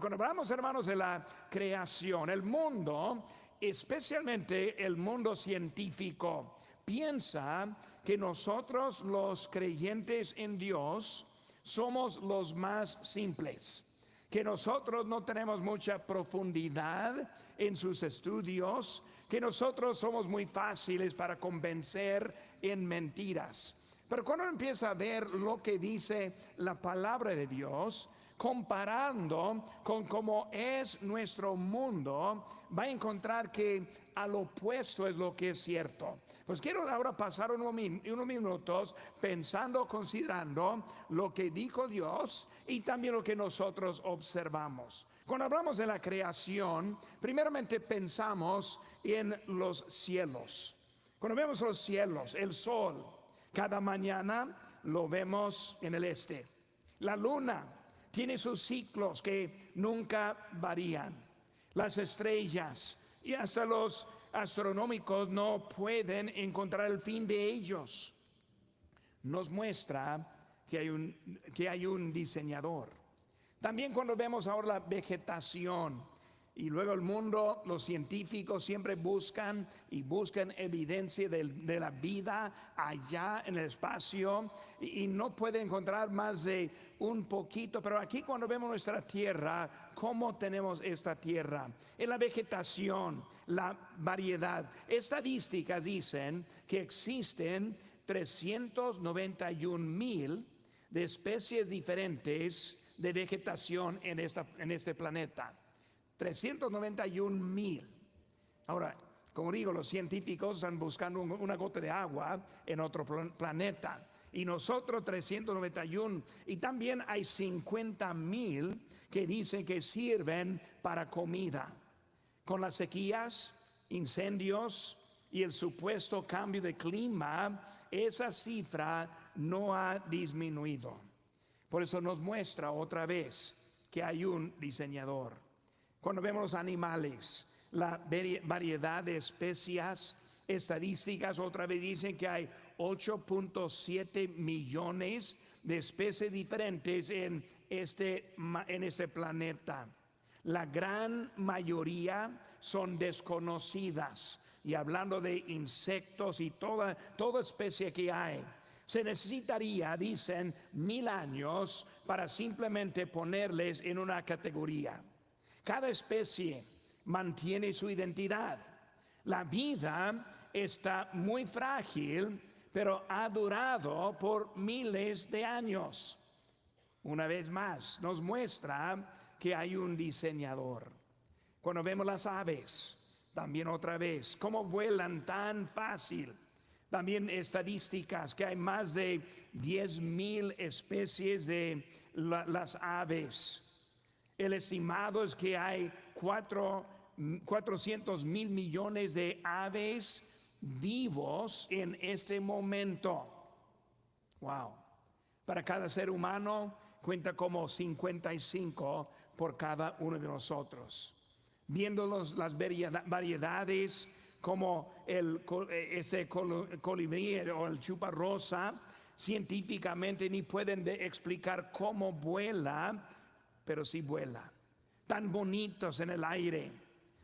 Pero cuando hablamos, hermanos, de la creación, el mundo, especialmente el mundo científico, piensa que nosotros los creyentes en Dios somos los más simples, que nosotros no tenemos mucha profundidad en sus estudios, que nosotros somos muy fáciles para convencer en mentiras. Pero cuando empieza a ver lo que dice la palabra de Dios, comparando con cómo es nuestro mundo, va a encontrar que al opuesto es lo que es cierto. Pues quiero ahora pasar unos minutos pensando, considerando lo que dijo Dios y también lo que nosotros observamos. Cuando hablamos de la creación, primeramente pensamos en los cielos. Cuando vemos los cielos, el sol, cada mañana lo vemos en el este. La luna tiene sus ciclos que nunca varían. Las estrellas y hasta los astronómicos no pueden encontrar el fin de ellos. Nos muestra que hay un diseñador. También cuando vemos ahora la vegetación y luego el mundo, los científicos siempre buscan evidencia de la vida allá en el espacio y no pueden encontrar más de un poquito. Pero aquí cuando vemos nuestra tierra, ¿cómo tenemos esta tierra? En la vegetación, la variedad. Estadísticas dicen que existen 391,000 de especies diferentes de vegetación en este planeta. 391,000. Ahora, como digo, los científicos están buscando una gota de agua en otro planeta. Y nosotros 391. Y también hay 50,000 que dicen que sirven para comida. Con las sequías, incendios y el supuesto cambio de clima, esa cifra no ha disminuido. Por eso nos muestra otra vez que hay un diseñador. Cuando vemos los animales, la variedad de especies, estadísticas otra vez dicen que hay 8.7 millones de especies diferentes en este planeta. La gran mayoría son desconocidas. Y hablando de insectos y toda especie que hay, se necesitaría, dicen, 1,000 años para simplemente ponerles en una categoría. Cada especie mantiene su identidad. La vida está muy frágil, pero ha durado por miles de años. Una vez más, nos muestra que hay un diseñador. Cuando vemos las aves, también otra vez, cómo vuelan tan fácil. También estadísticas que hay más de 10,000 especies de las aves. El estimado es que hay 400,000 millones de aves vivos en este momento. Wow. Para cada ser humano cuenta como 55 por cada uno de nosotros. Viendo las variedades como ese colibrí o el chuparrosa, científicamente ni pueden explicar cómo vuela, pero sí vuela. Tan bonitos en el aire,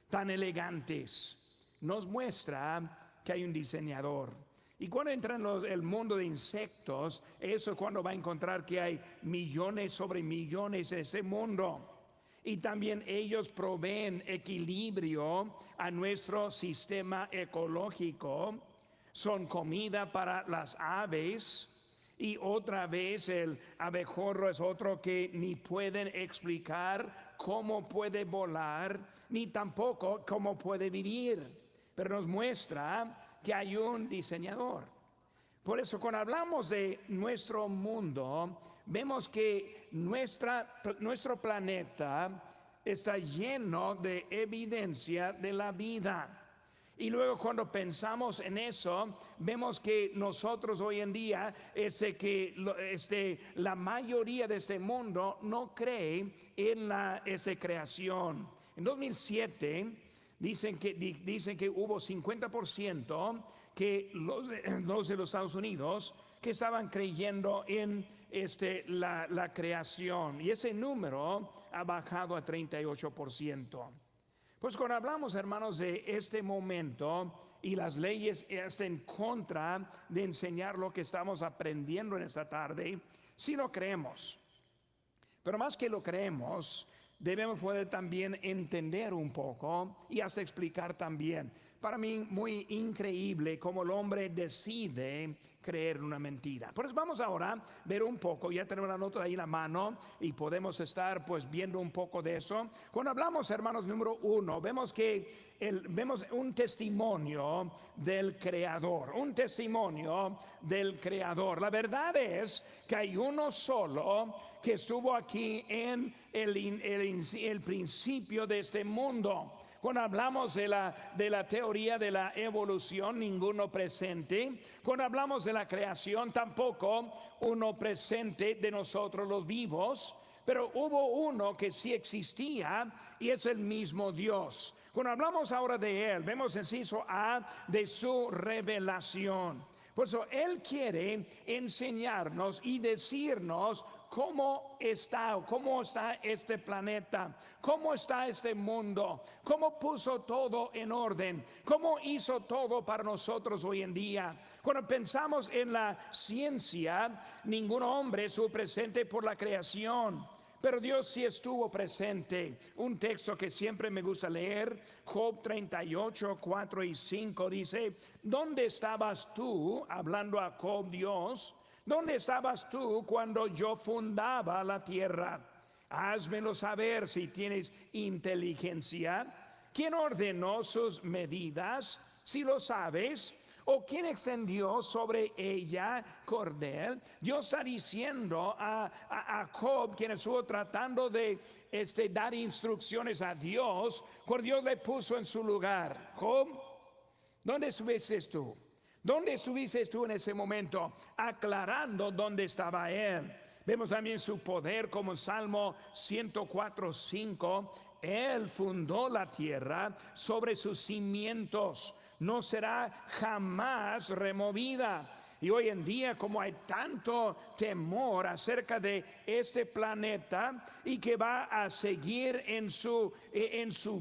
tan elegantes. Nos muestra que hay un diseñador. Y cuando entra en el mundo de insectos, eso es cuando va a encontrar que hay millones sobre millones en ese mundo. Y también ellos proveen equilibrio a nuestro sistema ecológico. Son comida para las aves. Y otra vez el abejorro es otro que ni pueden explicar cómo puede volar, ni tampoco cómo puede vivir. Pero nos muestra que hay un diseñador. Por eso cuando hablamos de nuestro mundo, vemos que nuestro planeta está lleno de evidencia de la vida. Y luego cuando pensamos en eso, vemos que nosotros hoy en día, la mayoría de este mundo no cree en esa creación. En 2007 dicen que hubo 50% que los de los Estados Unidos que estaban creyendo en la creación, y ese número ha bajado a 38%. Pues cuando hablamos, hermanos, de este momento y las leyes están en contra de enseñar lo que estamos aprendiendo en esta tarde, sí lo creemos. Pero más que lo creemos, debemos poder también entender un poco y hasta explicar también. Para mí muy increíble cómo el hombre decide creer una mentira. Pues vamos ahora a ver un poco, ya tenemos la nota ahí en la mano y podemos estar pues viendo un poco de eso. Cuando hablamos, hermanos, número 1, vemos un testimonio del Creador, un testimonio del Creador. La verdad es que hay uno solo que estuvo aquí en el principio de este mundo. Cuando hablamos de la teoría de la evolución, ninguno presente. Cuando hablamos de la creación, tampoco uno presente de nosotros los vivos. Pero hubo uno que sí existía y es el mismo Dios. Cuando hablamos ahora de Él, vemos inciso A de su revelación. Por eso Él quiere enseñarnos y decirnos cómo está este planeta, cómo está este mundo, cómo puso todo en orden, cómo hizo todo para nosotros hoy en día. Cuando pensamos en la ciencia, ningún hombre estuvo presente por la creación, pero Dios sí estuvo presente. Un texto que siempre me gusta leer, Job 38, 4 y 5 dice: ¿dónde estabas tú? Hablando a Job, Dios. ¿Dónde estabas tú cuando yo fundaba la tierra? Házmelo saber si tienes inteligencia. ¿Quién ordenó sus medidas? Si lo sabes. ¿O quién extendió sobre ella cordel? Dios está diciendo a Job, quien estuvo tratando de dar instrucciones a Dios, cuando Dios le puso en su lugar. Job, ¿dónde estuviste tú? ¿Dónde estuviste tú en ese momento? Aclarando dónde estaba Él. Vemos también su poder como en Salmo 104:5. Él fundó la tierra sobre sus cimientos, no será jamás removida. Y hoy en día, como hay tanto temor acerca de este planeta y que va a seguir en su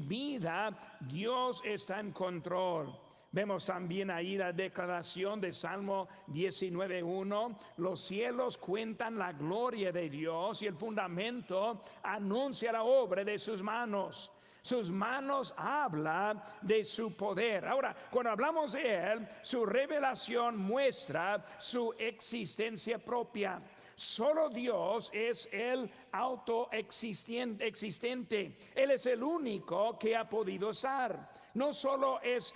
vida, Dios está en control. Vemos también ahí la declaración de Salmo 19:1. Los cielos cuentan la gloria de Dios y el fundamento anuncia la obra de sus manos. Sus manos hablan de su poder. Ahora, cuando hablamos de Él, su revelación muestra su existencia propia. Solo Dios es el autoexistente. Él es el único que ha podido estar. No solo es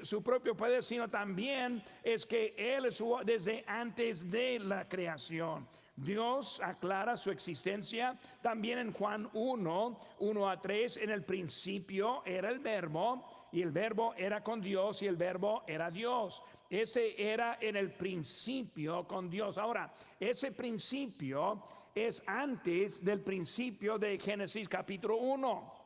su propio poder, sino también es que Él estuvo desde antes de la creación. Dios aclara su existencia también en Juan 1:1-3. En el principio era el Verbo, y el Verbo era con Dios, y el Verbo era Dios. Ese era en el principio con Dios. Ahora, ese principio es antes del principio de Génesis capítulo 1.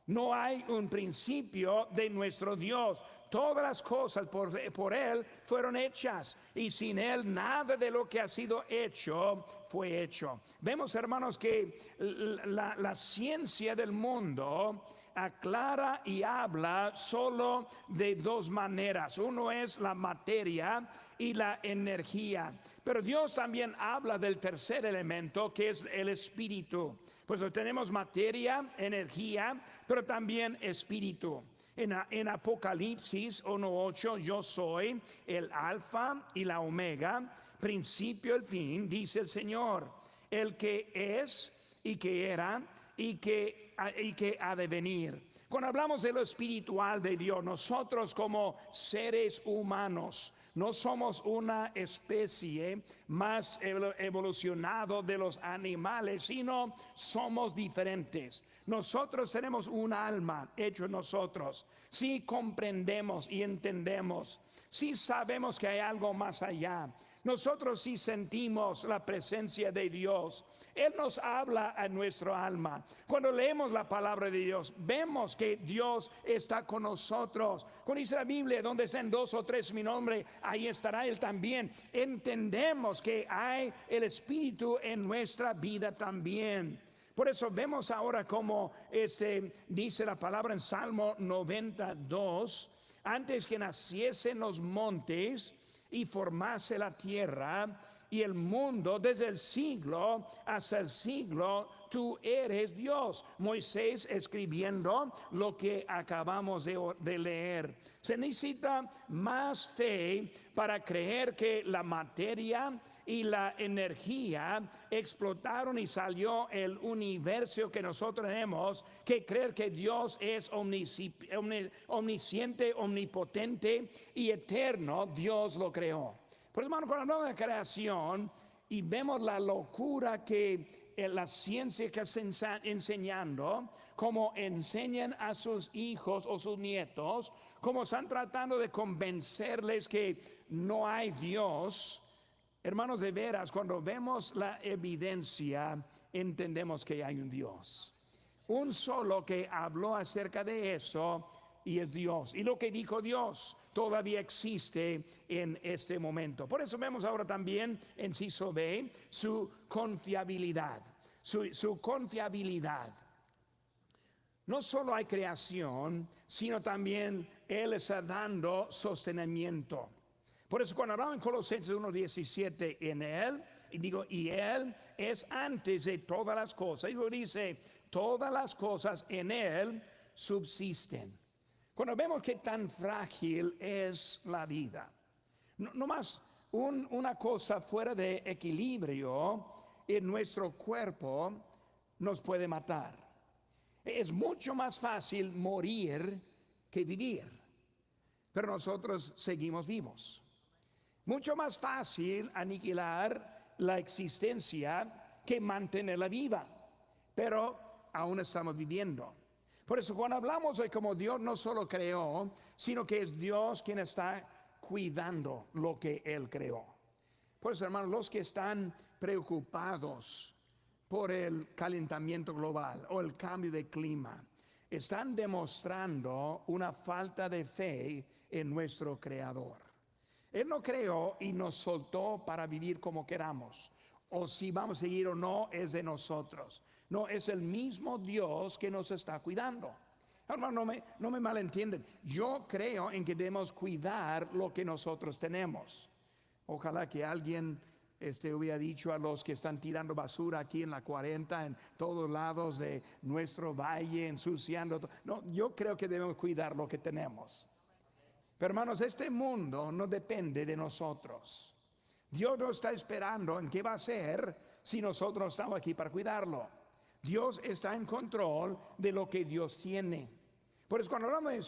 No hay un principio de nuestro Dios. Todas las cosas por Él fueron hechas, y sin Él nada de lo que ha sido hecho fue hecho. Vemos, hermanos, que la ciencia del mundo aclara y habla solo de dos maneras. Uno es la materia y la energía. Pero Dios también habla del tercer elemento, que es el espíritu. Pues tenemos materia, energía, pero también espíritu. En Apocalipsis 1:8, yo soy el alfa y la omega, principio y el fin, dice el Señor, el que es y que era y que ha de venir. Cuando hablamos de lo espiritual de Dios, nosotros como seres humanos no somos una especie más evolucionado de los animales, sino somos diferentes. Nosotros tenemos un alma hecho en nosotros. Si comprendemos y entendemos, si sabemos que hay algo más allá, Nosotros sí sentimos la presencia de Dios. Él nos habla a nuestro alma. Cuando leemos la palabra de Dios, vemos que Dios está con nosotros. Cuando dice la Biblia, donde estén dos o tres mi nombre, ahí estará Él también. Entendemos que hay el Espíritu en nuestra vida también. Por eso vemos ahora como dice la palabra en Salmo 92, antes que naciesen los montes y formase la tierra y el mundo, desde el siglo hasta el siglo, tú eres Dios. Moisés escribiendo lo que acabamos de leer. Se necesita más fe para creer que la materia y la energía explotaron y salió el universo que nosotros tenemos, que creer que Dios es omnisciente, omnipotente y eterno. Dios lo creó. Por hermano, cuando hablamos de creación y vemos la locura que la ciencia que está enseñando, como enseñan a sus hijos o sus nietos, como están tratando de convencerles que no hay Dios. Hermanos, de veras, cuando vemos la evidencia, entendemos que hay un Dios. Un solo que habló acerca de eso y es Dios. Y lo que dijo Dios todavía existe en este momento. Por eso vemos ahora también, inciso B, su confiabilidad. Su confiabilidad. No solo hay creación, sino también Él está dando sostenimiento. Por eso cuando hablamos en Colosenses 1:17, en Él, y Él es antes de todas las cosas. Y lo dice, todas las cosas en Él subsisten. Cuando vemos que tan frágil es la vida, no más una cosa fuera de equilibrio en nuestro cuerpo nos puede matar. Es mucho más fácil morir que vivir, pero nosotros seguimos vivos. Mucho más fácil aniquilar la existencia que mantenerla viva, pero aún estamos viviendo. Por eso cuando hablamos de cómo Dios no solo creó, sino que es Dios quien está cuidando lo que Él creó. Por eso, hermanos, los que están preocupados por el calentamiento global o el cambio de clima, están demostrando una falta de fe en nuestro Creador. Él no creó y nos soltó para vivir como queramos. O si vamos a seguir o no, es de nosotros. No, es el mismo Dios que nos está cuidando. Hermano, no me malentienden. Yo creo en que debemos cuidar lo que nosotros tenemos. Ojalá que alguien hubiera dicho a los que están tirando basura aquí en la 40, en todos lados de nuestro valle, ensuciando. No, yo creo que debemos cuidar lo que tenemos. Pero hermanos, este mundo no depende de nosotros. Dios no está esperando en qué va a ser si nosotros estamos aquí para cuidarlo. Dios está en control de lo que Dios tiene. Por eso cuando hablamos de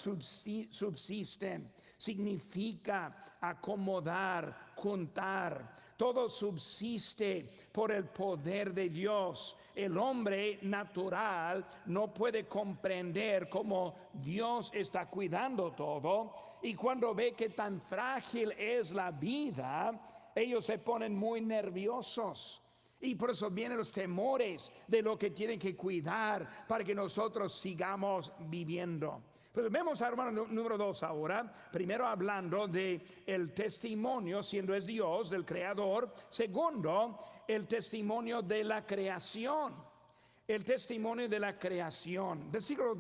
subsisten, significa acomodar, juntar. Todo subsiste por el poder de Dios. El hombre natural no puede comprender cómo Dios está cuidando todo. Y cuando ve que tan frágil es la vida, ellos se ponen muy nerviosos. Y por eso vienen los temores de lo que tienen que cuidar para que nosotros sigamos viviendo. Pues vemos, hermano, número 2 ahora. Primero hablando de el testimonio, siendo es Dios, del Creador. Segundo, el testimonio de la creación. El testimonio de la creación. Versículo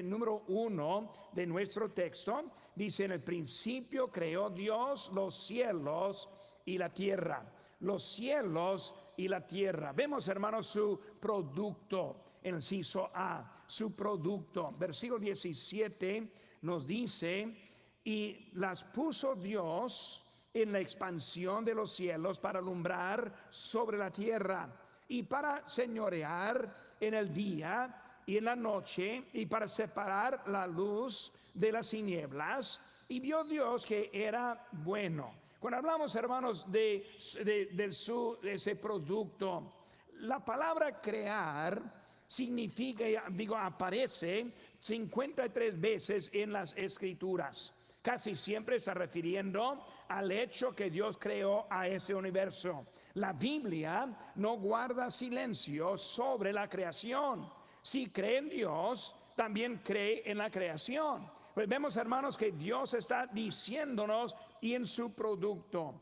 número 1 de nuestro texto dice: en el principio creó Dios los cielos y la tierra. Los cielos y la tierra. Vemos, hermanos, su producto. En el inciso A, su producto. Versículo 17 nos dice: y las puso Dios en la expansión de los cielos para alumbrar sobre la tierra y para señorear en el día y en la noche y para separar la luz de las tinieblas. Y vio Dios que era bueno. Cuando hablamos, hermanos, de ese producto, la palabra crear significa, aparece 53 veces en las Escrituras. Casi siempre está refiriendo al hecho que Dios creó a este universo. La Biblia no guarda silencio sobre la creación. Si cree en Dios, también cree en la creación. Pues vemos, hermanos, que Dios está diciéndonos y en su producto.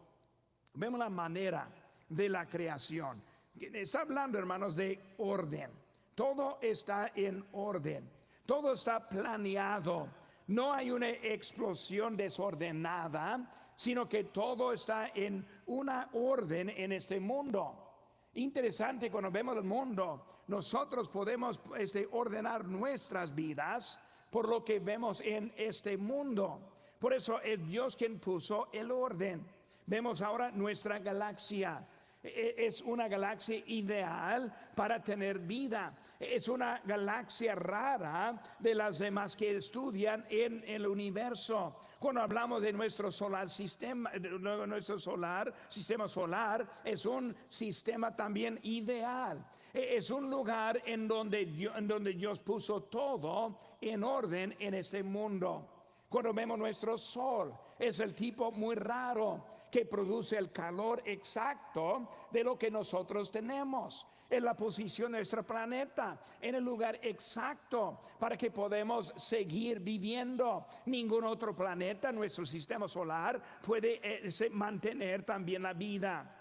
Vemos la manera de la creación. Está hablando, hermanos, de orden. Todo está en orden. Todo está planeado. No hay una explosión desordenada, sino que todo está en una orden en este mundo. Interesante, cuando vemos el mundo, nosotros podemos ordenar nuestras vidas por lo que vemos en este mundo. Por eso es Dios quien puso el orden. Vemos ahora nuestra galaxia. Es una galaxia ideal para tener vida. Es una galaxia rara de las demás que estudian en el universo. Cuando hablamos de nuestro sistema solar es un sistema también ideal. Es un lugar en donde Dios puso todo en orden en este mundo. Cuando vemos nuestro sol, es el tipo muy raro que produce el calor exacto de lo que nosotros tenemos. En la posición de nuestro planeta, en el lugar exacto para que podamos seguir viviendo. Ningún otro planeta, nuestro sistema solar, puede mantener también la vida.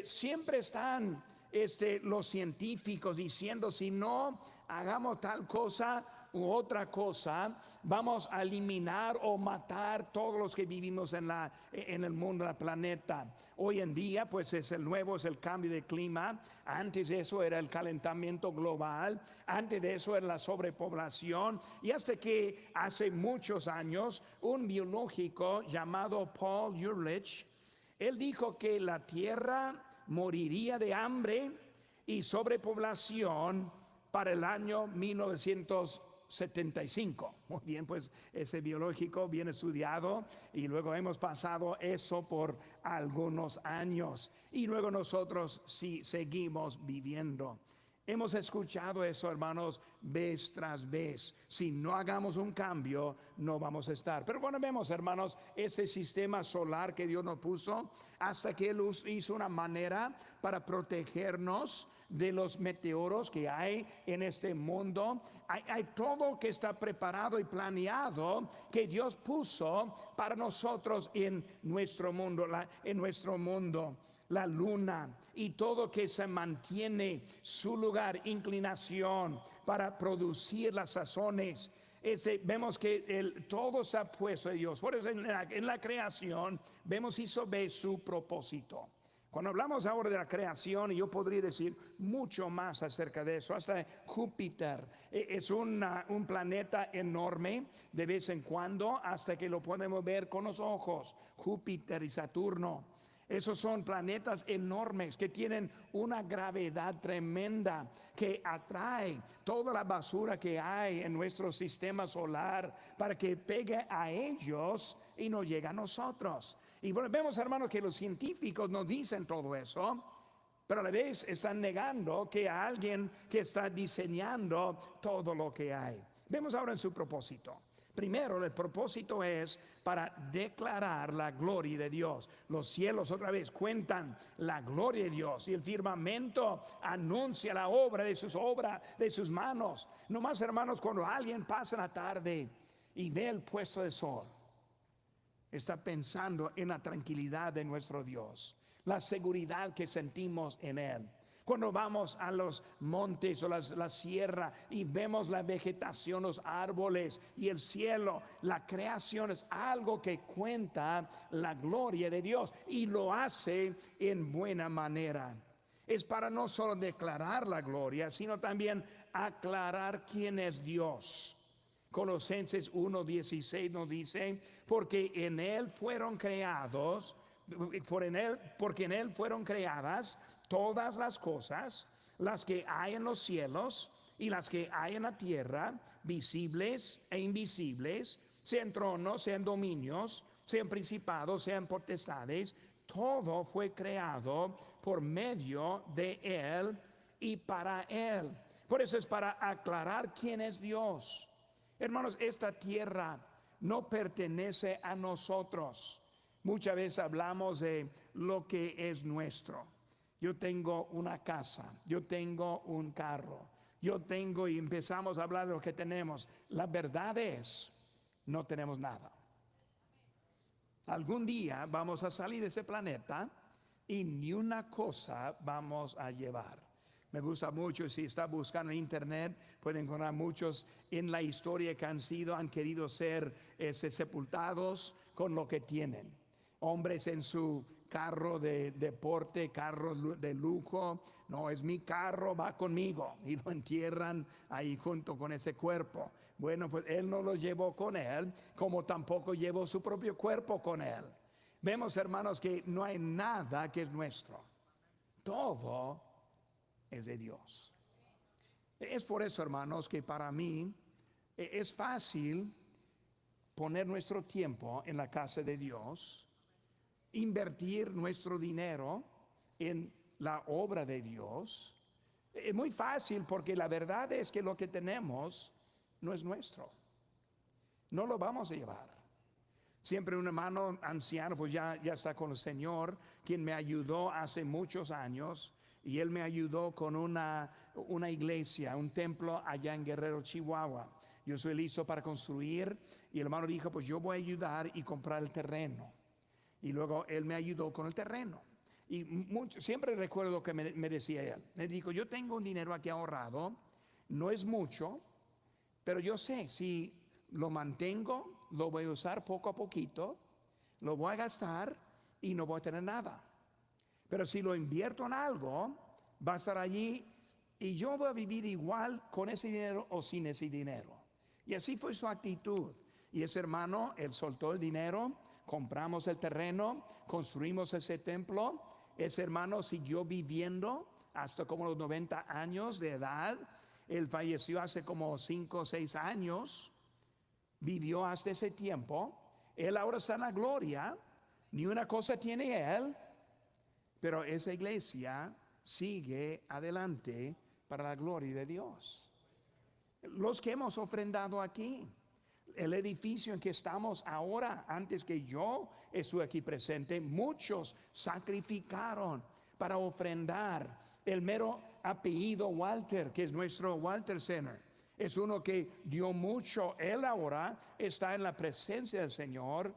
Siempre están los científicos diciendo, si no hagamos tal cosa u otra cosa, vamos a eliminar o matar todos los que vivimos en el mundo, en el planeta. Hoy en día, pues es el cambio de clima. Antes de eso era el calentamiento global. Antes de eso era la sobrepoblación. Y hasta que hace muchos años, un biológico llamado Paul Ehrlich, él dijo que la Tierra moriría de hambre y sobrepoblación para el año 1975. Muy bien, pues ese biológico bien estudiado, y luego hemos pasado eso por algunos años y luego nosotros sí seguimos viviendo. Hemos escuchado eso, hermanos, vez tras vez. Si no hagamos un cambio, no vamos a estar. Pero bueno, vemos, hermanos, ese sistema solar que Dios nos puso, hasta que Él hizo una manera para protegernos de los meteoros que hay en este mundo. Hay todo que está preparado y planeado que Dios puso para nosotros en nuestro mundo, la luna y todo que se mantiene su lugar, inclinación para producir las sazones. Vemos que todo está puesto de Dios. Por eso en la creación vemos y ve su propósito. Cuando hablamos ahora de la creación, y yo podría decir mucho más acerca de eso, hasta Júpiter es un planeta enorme de vez en cuando, hasta que lo podemos ver con los ojos. Júpiter y Saturno, esos son planetas enormes que tienen una gravedad tremenda que atrae toda la basura que hay en nuestro sistema solar para que pegue a ellos y no llegue a nosotros. Y bueno, vemos, hermanos, que los científicos nos dicen todo eso, pero a la vez están negando que hay alguien que está diseñando todo lo que hay. Vemos ahora en su propósito. Primero, el propósito es para declarar la gloria de Dios. Los cielos otra vez cuentan la gloria de Dios y el firmamento anuncia la obra de sus manos. No más, hermanos, cuando alguien pasa la tarde y ve el puesto de sol, está pensando en la tranquilidad de nuestro Dios, la seguridad que sentimos en Él. Cuando vamos a los montes o la sierra y vemos la vegetación, los árboles y el cielo, la creación es algo que cuenta la gloria de Dios y lo hace en buena manera. Es para no solo declarar la gloria, sino también aclarar quién es Dios. Colosenses 1:16 nos dice, porque en Él fueron creadas todas las cosas, las que hay en los cielos y las que hay en la tierra, visibles e invisibles, sean tronos, sean dominios, sean principados, sean potestades. Todo fue creado por medio de Él y para Él. Por eso es para aclarar quién es Dios. Hermanos, esta tierra no pertenece a nosotros. Muchas veces hablamos de lo que es nuestro. Yo tengo una casa, yo tengo un carro, yo tengo, y empezamos a hablar de lo que tenemos. La verdad es, no tenemos nada. Algún día vamos a salir de ese planeta y ni una cosa vamos a llevar. Me gusta mucho, si está buscando en internet, pueden encontrar muchos en la historia que han querido ser sepultados con lo que tienen. Hombres en su carro de deporte, carro de lujo, no, es mi carro, va conmigo, y lo entierran ahí junto con ese cuerpo. Bueno, pues él no lo llevó con él, como tampoco llevó su propio cuerpo con él. Vemos, hermanos, que no hay nada que es nuestro. Todo es de Dios. Es por eso, hermanos, que para mí es fácil poner nuestro tiempo en la casa de Dios, invertir nuestro dinero en la obra de Dios. Es muy fácil, porque la verdad es que lo que tenemos no es nuestro. No lo vamos a llevar. Siempre un hermano anciano, pues ya está con el Señor, quien me ayudó hace muchos años, y él me ayudó con una iglesia, un templo allá en Guerrero, Chihuahua. Yo soy listo para construir, y el hermano dijo, pues yo voy a ayudar y comprar el terreno. Y luego él me ayudó con el terreno. Y siempre recuerdo lo que me decía él. Me dijo, yo tengo un dinero aquí ahorrado, no es mucho, pero yo sé, si lo mantengo, lo voy a usar poco a poquito, lo voy a gastar y no voy a tener nada. Pero si lo invierto en algo, va a estar allí y yo voy a vivir igual con ese dinero o sin ese dinero. Y así fue su actitud. Y ese hermano, él soltó el dinero, compramos el terreno, construimos ese templo. Ese hermano siguió viviendo hasta como los 90 años de edad. Él falleció hace como 5 o 6 años. Vivió hasta ese tiempo. Él ahora está en la gloria. Ni una cosa tiene él. Pero esa iglesia sigue adelante para la gloria de Dios. Los que hemos ofrendado aquí, el edificio en que estamos ahora, antes que yo estuve aquí presente, muchos sacrificaron para ofrendar. El mero apellido Walter, que es nuestro Walter Center, es uno que dio mucho. Él ahora está en la presencia del Señor,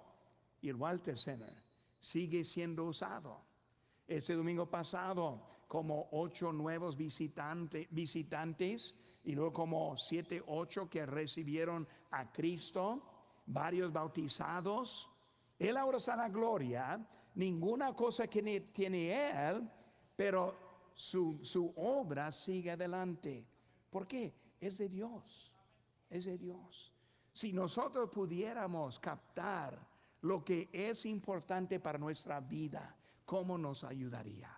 y el Walter Center sigue siendo usado. Este domingo pasado, como 8 nuevos visitantes, y luego como 7, 8 que recibieron a Cristo, varios bautizados. Él ahora está en la gloria. Ninguna cosa que tiene él, pero su obra sigue adelante. ¿Por qué? Es de Dios. Es de Dios. Si nosotros pudiéramos captar lo que es importante para nuestra vida, ¿cómo nos ayudaría?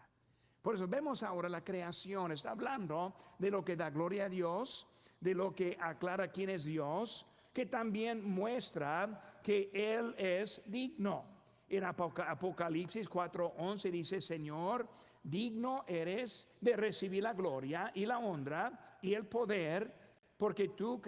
Por eso vemos ahora la creación. Está hablando de lo que da gloria a Dios, de lo que aclara quién es Dios, que también muestra que Él es digno. En Apocalipsis 4:11 dice, Señor, digno eres de recibir la gloria y la honra y el poder, porque tú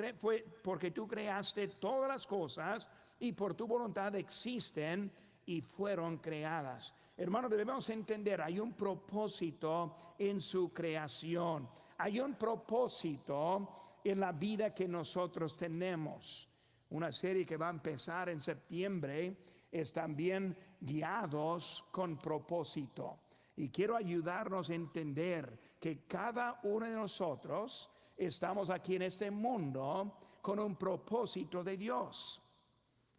creaste todas las cosas y por tu voluntad existen y fueron creadas. Hermanos, debemos entender, hay un propósito en su creación. Hay un propósito en la vida que nosotros tenemos. Una serie que va a empezar en septiembre es también Guiados con Propósito. Y quiero ayudarnos a entender que cada uno de nosotros estamos aquí en este mundo con un propósito de Dios.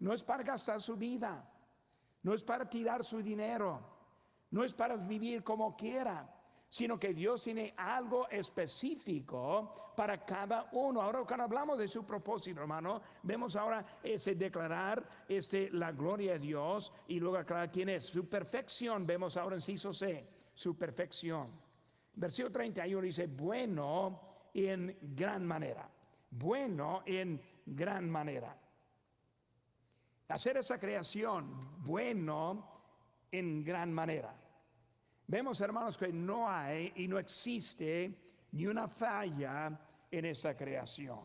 No es para gastar su vida. No es para tirar su dinero, no es para vivir como quiera, sino que Dios tiene algo específico para cada uno. Ahora, cuando hablamos de su propósito, hermano, vemos ahora declarar la gloria de Dios y luego aclarar quién es. Su perfección, vemos ahora en inciso C, su perfección. Versículo 31 dice, bueno en gran manera. Bueno en gran manera. Hacer esa creación bueno en gran manera. Vemos, hermanos, que no hay y no existe ni una falla en esa creación.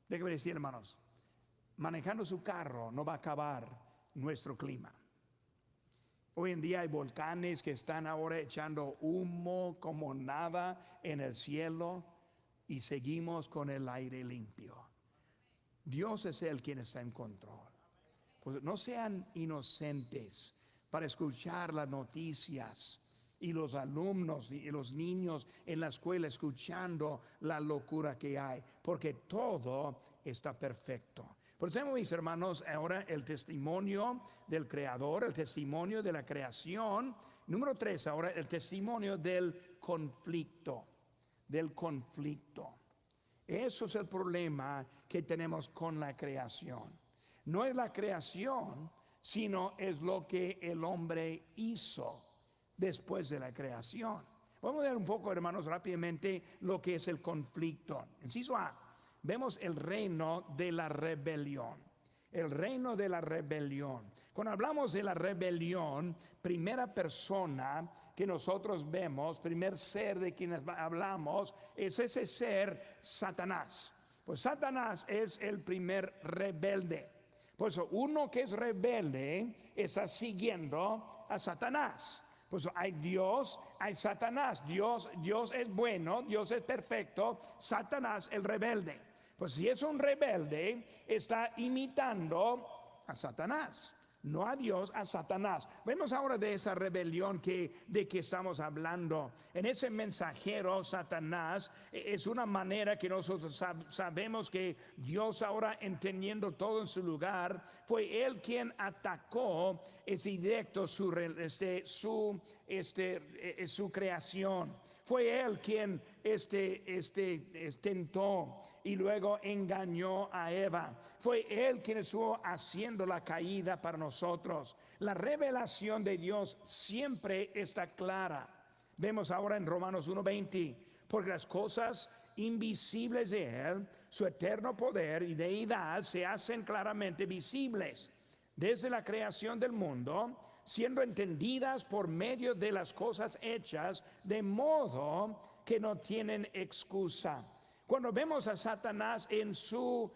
Déjenme decir, hermanos, manejando su carro no va a acabar nuestro clima. Hoy en día hay volcanes que están ahora echando humo como nada en el cielo y seguimos con el aire limpio. Dios es el quien está en control. Pues no sean inocentes para escuchar las noticias y los alumnos y los niños en la escuela escuchando la locura que hay, porque todo está perfecto. Por eso, mis hermanos, ahora el testimonio del Creador, el testimonio de la creación. Número 3, ahora el testimonio del conflicto. Eso es el problema que tenemos con la creación. No es la creación, sino es lo que el hombre hizo después de la creación. Vamos a ver un poco, hermanos, rápidamente lo que es el conflicto. Inciso A. Vemos el reino de la rebelión. El reino de la rebelión. Cuando hablamos de la rebelión, primera persona que nosotros vemos, primer ser de quienes hablamos, es ese ser, Satanás. Pues Satanás es el primer rebelde. Por eso uno que es rebelde está siguiendo a Satanás. Pues hay Dios, hay Satanás. Dios es bueno, Dios es perfecto. Satanás el rebelde. Pues si es un rebelde, está imitando a Satanás, no a Dios, a Satanás. Vemos ahora de esa rebelión de que estamos hablando. En ese mensajero, Satanás, es una manera que nosotros sabemos que Dios, ahora entendiendo todo en su lugar, fue Él quien atacó ese directo su creación. Fue Él quien tentó y luego engañó a Eva. Fue Él quien estuvo haciendo la caída para nosotros. La revelación de Dios siempre está clara. Vemos ahora en Romanos 1:20, porque las cosas invisibles de Él, su eterno poder y deidad se hacen claramente visibles desde la creación del mundo, siendo entendidas por medio de las cosas hechas, de modo que no tienen excusa. Cuando vemos a Satanás en su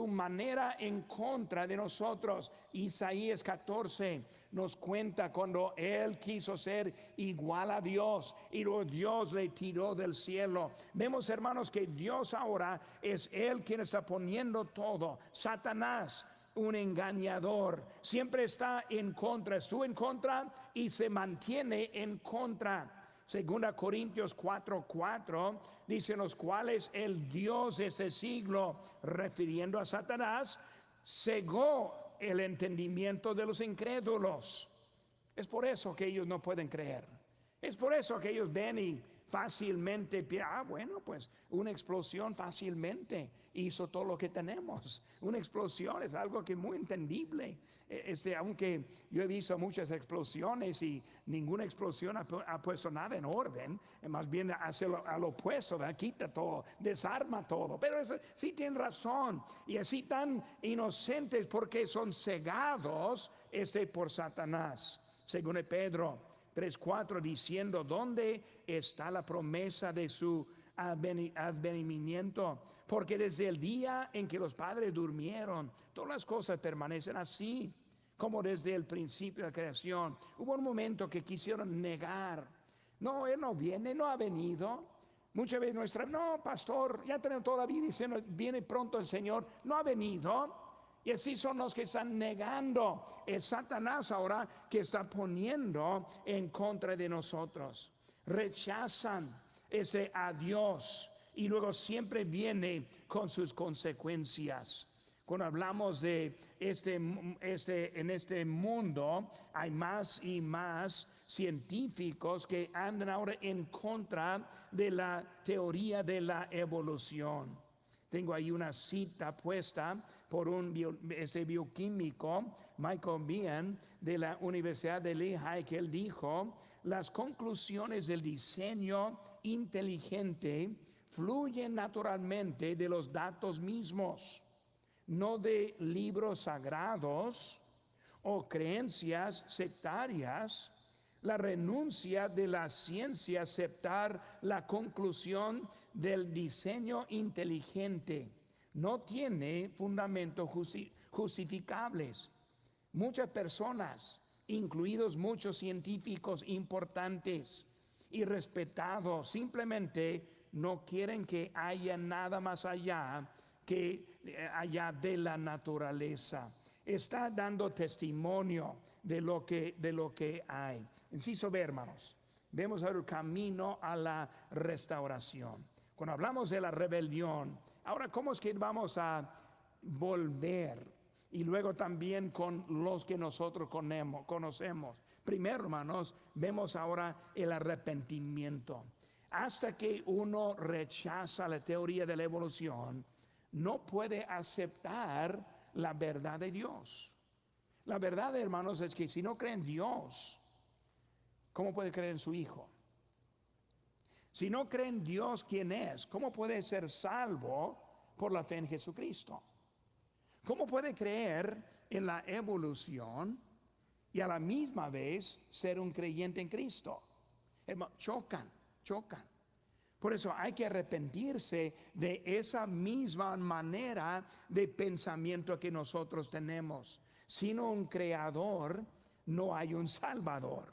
manera en contra de nosotros, Isaías 14 nos cuenta cuando él quiso ser igual a Dios y luego Dios le tiró del cielo. Vemos, hermanos, que Dios ahora es Él quien está poniendo todo. Satanás, un engañador, siempre está en contra, estuvo en contra y se mantiene en contra. Segunda Corintios 4:4 dice: los cuales el Dios de ese siglo, refiriendo a Satanás, cegó el entendimiento de los incrédulos. Es por eso que ellos no pueden creer. Es por eso que ellos ven y fácilmente, bueno, pues una explosión fácilmente hizo todo lo que tenemos. Una explosión es algo que es muy entendible. Aunque yo he visto muchas explosiones y ninguna explosión ha puesto nada en orden, más bien hace al opuesto, quita todo, desarma todo. Pero eso, sí tienen razón, y así tan inocentes porque son cegados por Satanás. Según Pedro 3:4, diciendo: ¿dónde está la promesa de su advenimiento? Porque desde el día en que los padres durmieron, todas las cosas permanecen así como desde el principio de la creación. Hubo un momento que quisieron negar: no, Él no viene, no ha venido. Muchas veces no, pastor, ya tenemos toda la vida diciendo viene pronto el Señor, no ha venido. Y así son los que están negando. Es Satanás ahora que está poniendo en contra de nosotros. Rechazan a Dios y luego siempre viene con sus consecuencias. Cuando hablamos de en este mundo, hay más y más científicos que andan ahora en contra de la teoría de la evolución. Tengo ahí una cita puesta por un bioquímico, Michael Bean, de la Universidad de Lehigh, que él dijo: las conclusiones del diseño inteligente fluyen naturalmente de los datos mismos, no de libros sagrados o creencias sectarias. La renuncia de la ciencia a aceptar la conclusión del diseño inteligente no tiene fundamentos justificables. Muchas personas, incluidos muchos científicos importantes y respetados, simplemente no quieren que haya nada más allá que allá de la naturaleza. Está dando testimonio de lo que hay. Inciso B, hermanos, vemos ahora el camino a la restauración. Cuando hablamos de la rebelión, ahora, ¿cómo es que vamos a volver? Y luego también con los que nosotros conocemos. Primero, hermanos, vemos ahora el arrepentimiento. Hasta que uno rechaza la teoría de la evolución, no puede aceptar la verdad de Dios. La verdad, hermanos, es que si no cree en Dios, ¿cómo puede creer en su Hijo? Si no cree en Dios, ¿quién es? ¿Cómo puede ser salvo por la fe en Jesucristo? ¿Cómo puede creer en la evolución y a la misma vez ser un creyente en Cristo? Chocan. Por eso hay que arrepentirse de esa misma manera de pensamiento que nosotros tenemos. Sin un creador, no hay un salvador.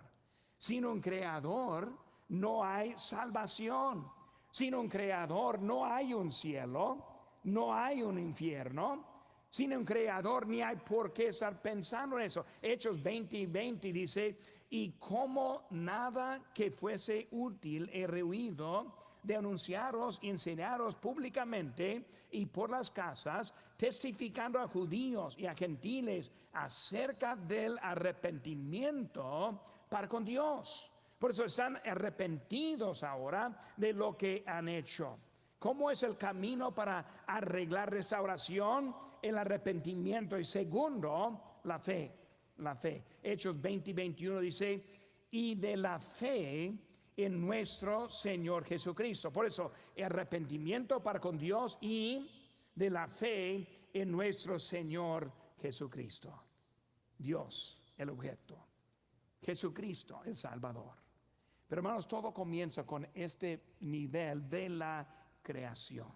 Sin un creador, no hay salvación. Sin un creador, no hay un cielo, no hay un infierno. Sin un creador, ni hay por qué estar pensando en eso. Hechos 20:20 dice: y como nada que fuese útil he rehuido de anunciaros y enseñaros públicamente y por las casas, testificando a judíos y a gentiles acerca del arrepentimiento para con Dios. Por eso están arrepentidos ahora de lo que han hecho. ¿Cómo es el camino para arreglar restauración? El arrepentimiento. Y segundo, la fe. Hechos 20:21 dice: y de la fe en nuestro Señor Jesucristo. Por eso, el arrepentimiento para con Dios y de la fe en nuestro Señor Jesucristo. Dios, el objeto. Jesucristo, el Salvador. Pero hermanos, todo comienza con este nivel de la creación.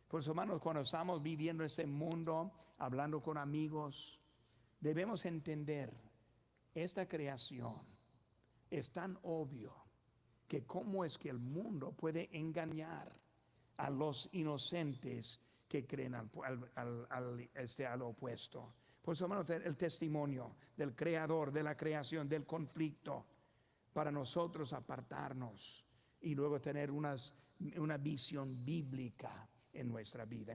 Por eso, hermanos, cuando estamos viviendo ese mundo, hablando con amigos, debemos entender esta creación. Es tan obvio que cómo es que el mundo puede engañar a los inocentes que creen al opuesto. Por eso, hermanos, el testimonio del creador, de la creación, del conflicto, para nosotros apartarnos y luego tener una visión bíblica en nuestra vida.